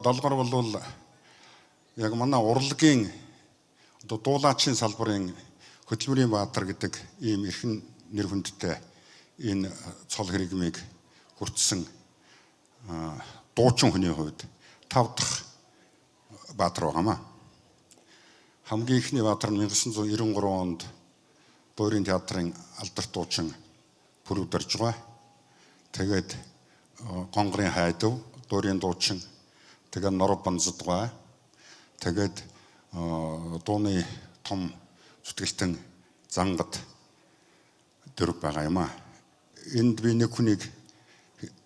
Долгор бол яг манай урлагийн дуулаачийн салбарын Хөтөлмөрийн Баатар гэдэг ийм эрхэн нэр хүндтэй энэ цол хэрэгмийг хүртсэн дуучин хүний хувьд 5 дахь Баатар байгаамаа. Хамгийн ихний Баатар нь 1993 онд Буурийн театрын алдарт дуучин Пүрүдэрж байгаа. Тэгээд Гонгорын хайдав, Дуурийн дуучин, тэгээд Норов Банзадгаа, тэгээд дууны том зүтгэлтэн Зангад дөрв байгаа юм аа. Энд би нэг хүнийг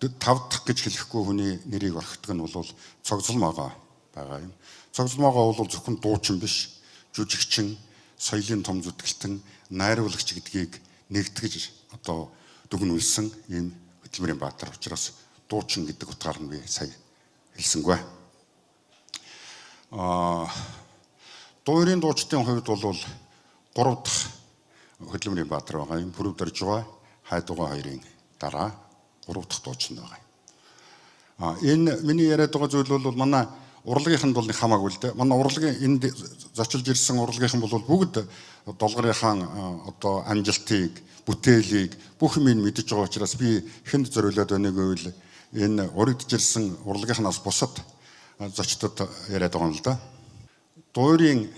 5 дахь гэж хэлэхгүй хүний нэрийг орхидог нь бол Цогцолмоогоо байгаа юм. Цогцолмоогоо бол зөвхөн дуучин биш, жүжигчин, соёлын том зүтгэлтэн, найруулагч гэдгийг нэгтгэж дүгнүүлсэн ийм Хөтөлмөрийн Баатар учраас дуучин гэдэг утгаар нь би сая хэлсэнгүй. Дуурийн дуучдын хувьд бол 3 дахь Хөтөлмөрийн Баатар байгаа юм. Пүрүдэрж байгаа, хайдугаа хоёрын дараа 3 дахь дуучин байгаа. Энэ миний яриад байгаа зүйл бол манай урлагийнх нь бол хамаагүй л дээ. Манай урлагийн энд зочилж ирсэн урлагийнх нь бол бүгд долгорынхаа амжилтыг, бүтээлийг бүх юм мэдж байгаа учраас би хэнд зориулаад байна гэвэл энэ урагдж ирсэн урлагийнхнаас бусад зочдод яриад байгаа юм л да. Дуурийн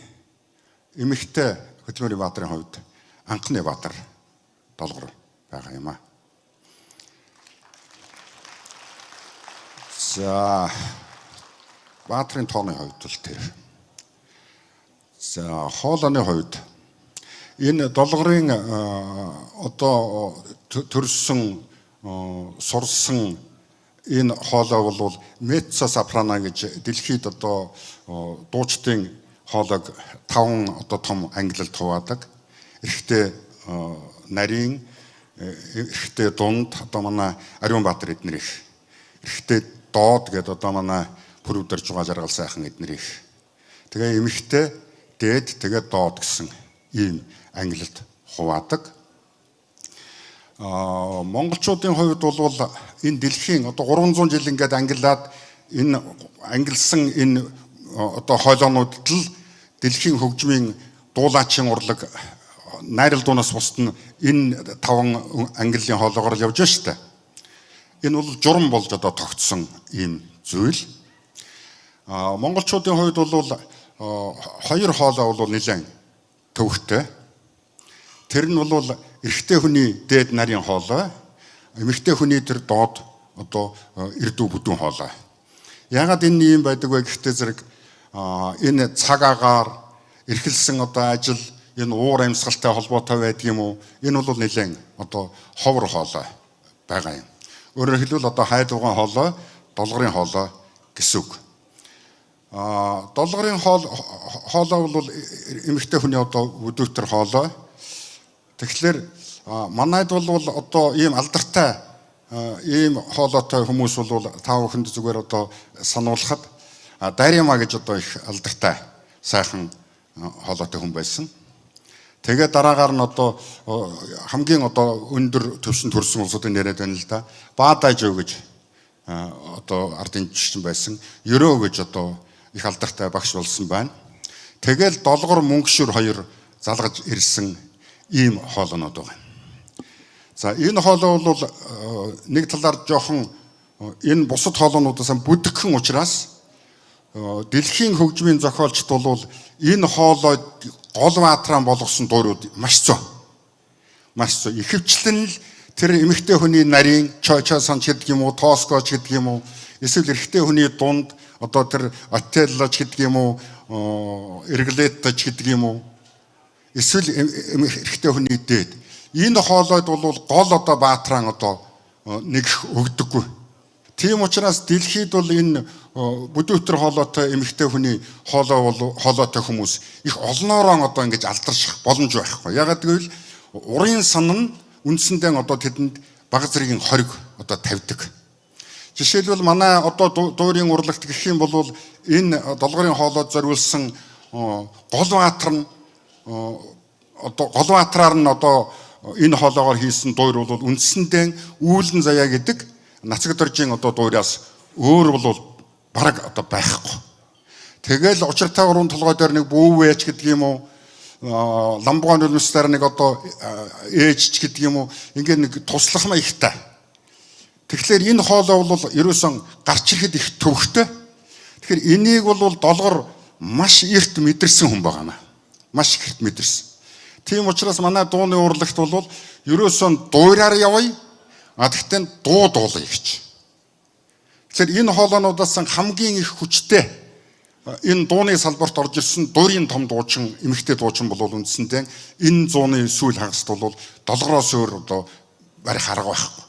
эмэгтэй Хөтөлмөрийн Баатарын хувьд анхны Баатар долгор байгаа юм аа. За Баатарын тооны хувьд бол тэр. За хоолойны хувьд энэ долгорын төрсөн сурсан энэ хоолой бол меццо сопрано гэж дэлхийд дуучдын хоолойг 5 том ангилалд хуваадаг. Эрэгтэй нарийн, эрэгтэй дунд манай Ариун Баатар эднэр их. Эрэгтэй доод гэдэг манай Пүрүдэрж байгаа жаргал сайхан эднэр их. Тэгээ эмэгтэй дээд тэгээ доод гэсэн ийм ангилалд хуваадаг. Монголчуудын хувьд бол энэ дэлхийн 300 жил ингээд ангиллаад энэ ангилсан энэ хоолойнуудад л дэлхийн хөгжмийн дуулаачийн урлаг найрал дуунаас бусд нь энэ 5 ангиллын хоолойгоор л явж байна шүү дээ. Энэ бол журам болж тогтсон ийм зүйл. Монголчуудын хувьд бол 2 хоолой бол нэлээд төвөгтэй. Тэр нь бол эрэгтэй хүний дээд нарын хоолой, эмэгтэй хүний тэр доод эрдүү бүдүүн хоолой. Яагаад энэ юм байдаг вэ гэхдээ зэрэг энэ цаг агаар эрхэлсэн ажил энэ уур амьсгалтай холбоотой байдаг юм уу? Энэ бол нэлээд ховор хоолой байгаа юм. Өөрөөр хэлбэл хайдуган хоолой, долгорын хоолой гэсэн үг. Долгорын хоолой бол эмэгтэй хүний өдөөтөр хоолой. Тэгэхээр манайд бол ийм алдартай ийм хоолойтой хүмүүс бол та бүхэнд зүгээр сануулхад Дарима гэж их алдартай сайхан хоолойтой хүн байсан. Тэгээд дараагаар нь хамгийн өндөр төвшөнд хүрсэн улсуудын яриад байна л да. Баадажөө гэж ардын жишчин байсан. Ерөө гэж их алдартай багш болсон байна. Тэгэл долгор мөнгөшөр хоёр залгаж ирсэн ийм хоолойнууд байгаа. За энэ хоолой бол нэг талаар жоохон энэ бусад хоолойнуудаас бүдгхэн учраас дэлхийн хөгжмийн зохиолчд бол энэ хоолойд гол баатран болгосон дуурууд маш зөө. Маш зөө. Ихэвчлэн л тэр эмэгтэй хүний нарийн чойчосон ч гэдэг юм уу, тооскоч гэдэг юм уу, эсвэл эрэгтэй хүний дунд тэр отеллоч гэдэг юм уу, эргэлетточ гэдэг юм уу, эсвэл эрэгтэй хүний дээд. Энэ хоолойд бол гол баатран нэг өгдөггүй. Тийм учраас дэлхийд бол энэ бүдүүтэр хоолойтой эмэгтэй хүний хоолойтой хүмүүс их олноороо ингэж алдарших боломж байхгүй. Ягаад гэвэл урын сан нь үндсэндээ тэдэнд бага зэргийн хориг тавьдаг. Жишээлбэл манай дуурийн урлагт гэх юм бол энэ долгорын хоолойд зориулсан гол баатар нь гол баатараар нь энэ хоолойгоор хийсэн дуур бол үндсэндээ үүлэн заяа гэдэг нацаг доржийн дуураас өөр бол бараг одоо байхгүй. Тэгэл учиртай уран толгой дээр нэг бүүвэж гэдэг юм уу, ламбугаан үлмэслэр нэг одоо ээжч гэдэг юм уу, ингээд нэг туслахмаа ихтэй. Тэгэхээр энэ хоолой бол ерөөсөн гарч ирэхэд их төвөгтэй. Тэгэхээр энийг бол долгор маш эрт мэдэрсэн хүн байгаа. Маш эрт мэдэрсэн. Тийм учраас манай дууны урлагт бол ерөөсөн дуурайар явъя. Гэхдээ дуу дуулъя гэж. Тэгэхээр энэ хоолойнуудаас хамгийн их хүчтэй энэ дууны салбарт орж ирсэн дуурийн том дуучин, эмэгтэй дуучин бол үндсэндээ энэ зууны сүүл хагаст бол долгороос өөр одоо барих арга байхгүй.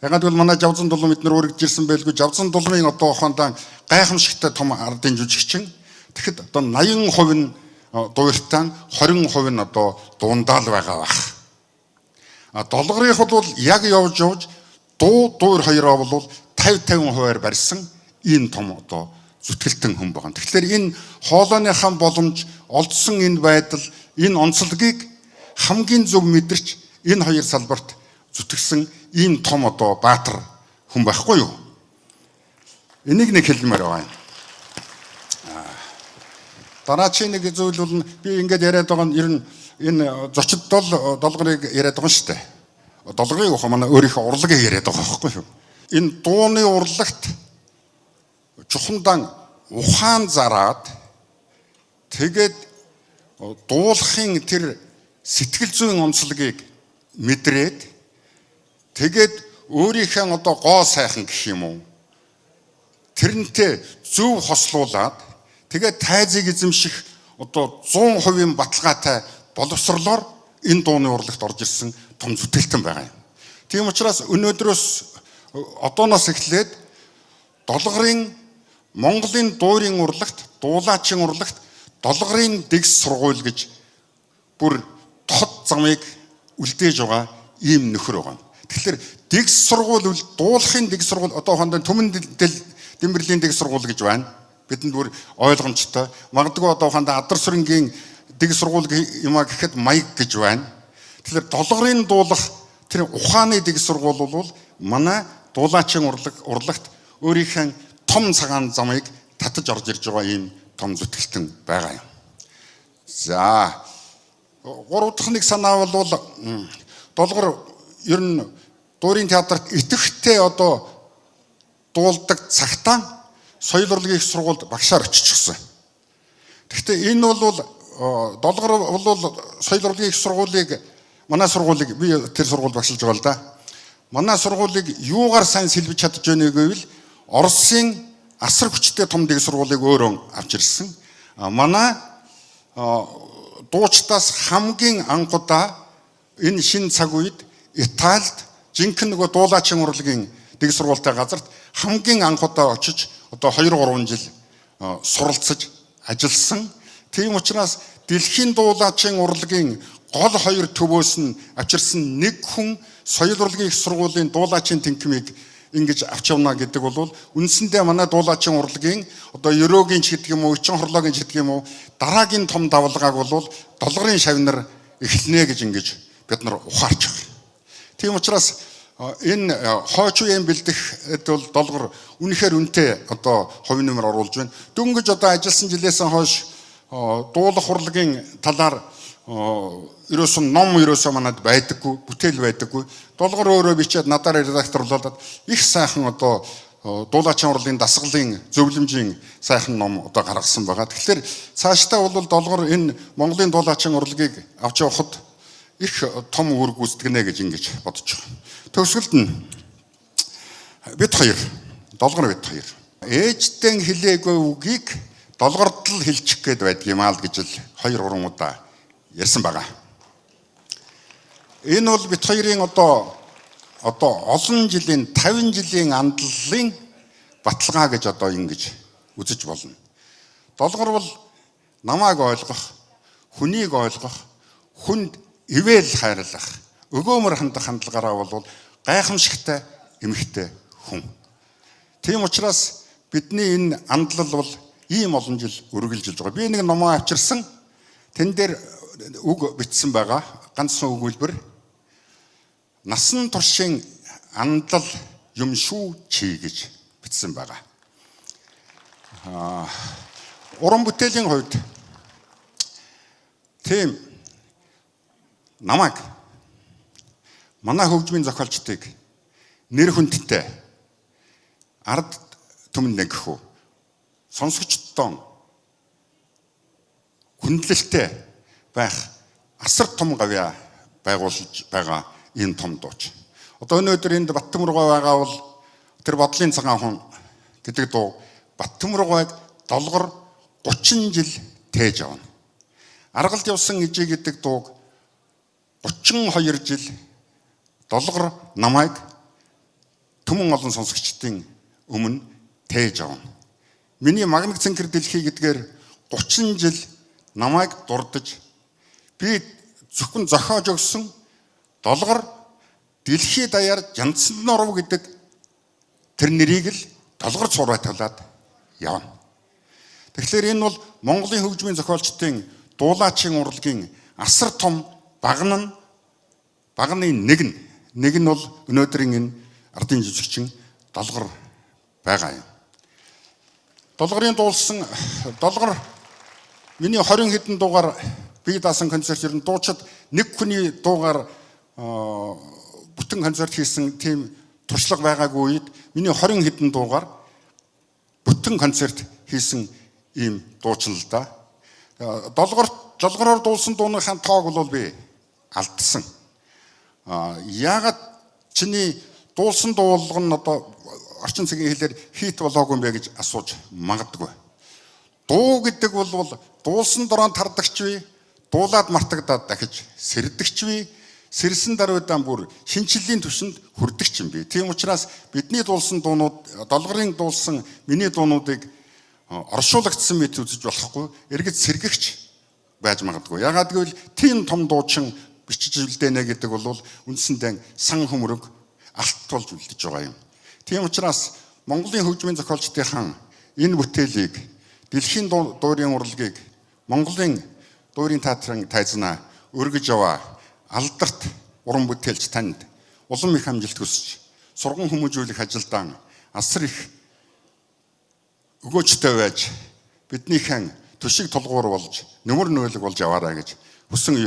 Ягаад гэвэл манай Жавзан дулам эднэр үргэлж ирсэн байлгүй. Жавзан дулмын одоо ухаандаа гайхамшигтай том ардын жүжигчин. Тэгэхэд одоо 80% нь дуурьтай, 20% нь одоо дуундаал байгаа бах. Долгорынх бол яг явж дуур хоёроо бол 50% барьсан ийм том одоо зүтгэлтэн хүн байгаа. Тэгэхээр энэ хоолойныхаа боломж олдсон энэ байдал, энэ онцлогийг хамгийн зөв мэдэрч энэ хоёр салбарт зүтгэсэн ийм том одоо баатар хүн байхгүй юу? Энийг нэг хэлмээр байна. Дараагийн нэг зүйл бол би ингээд яриад байгаа нь ер нь энэ зочид долгорыг яриад байгаа шүү дээ. Долгорыг ухаа манай өөрийнхөө урлагийг яриад байгаа байхгүй юу? Энэ дууны урлагт чухамдан ухаан зараад тэгээд дуулахын тэр сэтгэл зүйн онцлогийг мэдрээд тэгээд өөрийнхөө одоо гоо сайхан гэх юм уу тэрнтэй зөв хослуулад тэгээд тайзыг эзэмших одоо 100% баталгаатай боловсрлоор энэ дууны урлагт орж ирсэн том зүтгэлтэн байгаа юм. Тийм учраас өнөөдрөөс одооноос эхлээд долгорын Монголын дуурийн урлагт, дуулаачийн урлагт долгорын дэгс сургууль гэж бүр тод замыг үлдээж байгаа ийм нөхөр байгаа. Тэгэхээр дэгс сургууль, дуулахын дэгс сургууль одоо хондоо Түмэн Дэмбэрлийн дэгс сургууль гэж байна. Бидэнд бүр ойлгомжтой. Магадгүй одоо хондоо Адар сүрэнгийн дэгс сургууль юм а гэхэд маяг гэж байна. Тэгэхээр долгорын дуулах тэр ухааны дэгс сургууль бол манай дуулаачийн урлагт өөрийнхөө том цагаан замыг татаж орж ирж байгаа ийм том зүтгэлтэн байгаа юм. За, гурав дахь нэг санаа бол долгор ер нь дуурийн театрт идэвхтэй одоо дуулдаг цагтаа соёл урлагийн сургуульд багшаар очичихсан. Гэхдээ энэ бол долгор бол соёл урлагийн сургуулийг манай сургуулийг би тэр сургуульд багшилж байгаа л да. Манай сургуулийг юугаар сайн сэлбэж чадж байгааг гэвэл Оросын асар хүчтэй том дэг сургуулийг өөрөө авч ирсэн. Манай дуучдаас хамгийн анхудаа энэ шин цаг үед Италид жинхэнэ нөгөө дуулаачийн урлагийн дэг сургуультай газарт хамгийн анхудаа очиж одоо 2-3 жил суралцаж ажилласан. Тийм учраас дэлхийн дуулаачийн урлагийн гол хоёр төвөөс нь авчирсан нэг хүн соёл урлагийн сургуулийн дуулаачийн тэнхимийг ингэж авч явна гэдэг бол үндсэндээ манай дуулаачийн урлагийн одоо Ерөөгийн ч гэдэг юм уу, Ичин хорлоогийн ч гэдэг юм уу дараагийн том давалгааг бол долгорын шавнар эхлэнэ гэж ингэж бид нар ухаарч байгаа. Тийм учраас энэ хойч үеийн бэлдэхэд бол долгор үнэхээр үнэтэй одоо хувь нэмэр оруулж байна. Дөнгөж одоо ажилласан жилээс хойш дуулах урлагийн талаар ерөөсөн ном ерөөсөө манад байдаггүй, бүтээл байдаггүй. Долгор өөрөө бичээд надаар редакторлуулад их сайхан одоо дуулаачийн урлагийн дасгалын зөвлөмжийн сайхан ном одоо гаргасан байгаа. Тэгэхээр цаашдаа бол долгор энэ Монголын дуулаачийн урлагийг авч явахад их том үүрэг гүйцэтгэнэ гэж ингэж бодож байгаа. Төгсгөлд нь бид хоёр, долгор бид хоёр ээжтэй хэлээгүй үгийг долгорд л хэлчих гээд байдгийм аа л гэж л 2-3 удаа ярьсан байгаа. Энэ бол бид хоёрын одоо олон жилийн 50 жилийн андлалын баталгаа гэж одоо ингэж үзэж болно. Долгор бол намайг ойлгох, хүнийг ойлгох, хүнд ивэл хайрлах, өгөөмөр хандах хандлагаараа бол гайхамшигтай эмэгтэй хүн. Тийм учраас бидний энэ андлал бол ийм олон жил үргэлжилж байгаа. Би нэг номоо авчирсан. Тэн дээр үг бичсэн байгаа. Ганцхан өгүүлбэр. Насан туршийн андал юм шүү чи гэж бичсэн байгаа. уран бүтээлийн хувьд тийм намайг манай хөгжмийн зохиолчдыг нэр хүндтэй ард түмэнд гэх үү сонсогчдод хүндлэлтэй байх асар том гавьяа байгуулж байгаа энэ том дууч. Одоо өнөөдөр энд Баттөмрөгөө байгаа бол тэр бодлын цагаан хүн гэдэг дуу Баттөмрөгөөг долгор 30 жил тээж авна. Аргалд явсан ижи гэдэг дууг 32 жил долгор намайг түмэн олон сонсогчдын өмнө тээж авна. Миний магнит цэнхэр дэлхий гэдгээр 30 жил намайг дурдж би зөвхөн зохиож өгсөн долгор дэлхий даяар Жандсан нурав гэдэг тэр нэрийг л долгор цууратуулаад явна. Тэгэхээр энэ бол Монголын хөгжмийн зохиолчдын дуулаачийн урлагийн асар том багны нэг нь бол өнөөдрийн энэ ардын жижигчин долгор байгаа юм. Долгорын дуулсан долгор миний 20 хэдэн дуугаар би даасан концерт ер нь дуучид нэг хүний дуугаар бүтэн концерт хийсэн тийм туршлага байгаагүй үед миний 20 хэдэн дуугаар бүтэн концерт хийсэн ийм дуучин л да. Долгороор дуулсан дууныхаа тоог бол би алдсан. Яагаад чиний дуулсан дуулга нь одоо орчин цагийн хэлээр хит болоогүй юм бэ гэж асууж магадгүй. Дуу гэдэг бол дуулсан дороо тардагч вэ? Дуулаад мартагдаад дахиж сэрдэгч вэ? Сэрсэн даруйдаан бүр шинчиллийн түвшинд хүрдэгч юм бэ. Тийм учраас бидний дуулсан дуунууд, долгорын дуулсан миний дуунуудыг оршуулгдсан мэт үзэж болохгүй, эргэж сэргэгч байж магадгүй. Ягаад гэвэл тийм том дуучин бичиж үлдээнэ гэдэг бол үндсэндээ сан хөмрөг алт болж үлдэж байгаа юм. Тийм учраас Монголын хөгжмийн зохиолчдын энэ бүтээлийг дэлхийн дуурийн урлагийг Монголын дуурийн театрын тайзнаа өргөж яваа алдарт уран бүтээлч танд улам их амжилт хүсэж сурган хүмүүжүүлэх ажилдаа асар их өгөөжтэй байж биднийхэн төшиг тулгуур болж нөмөр нөөлөг болж яваарай гэж хүсэн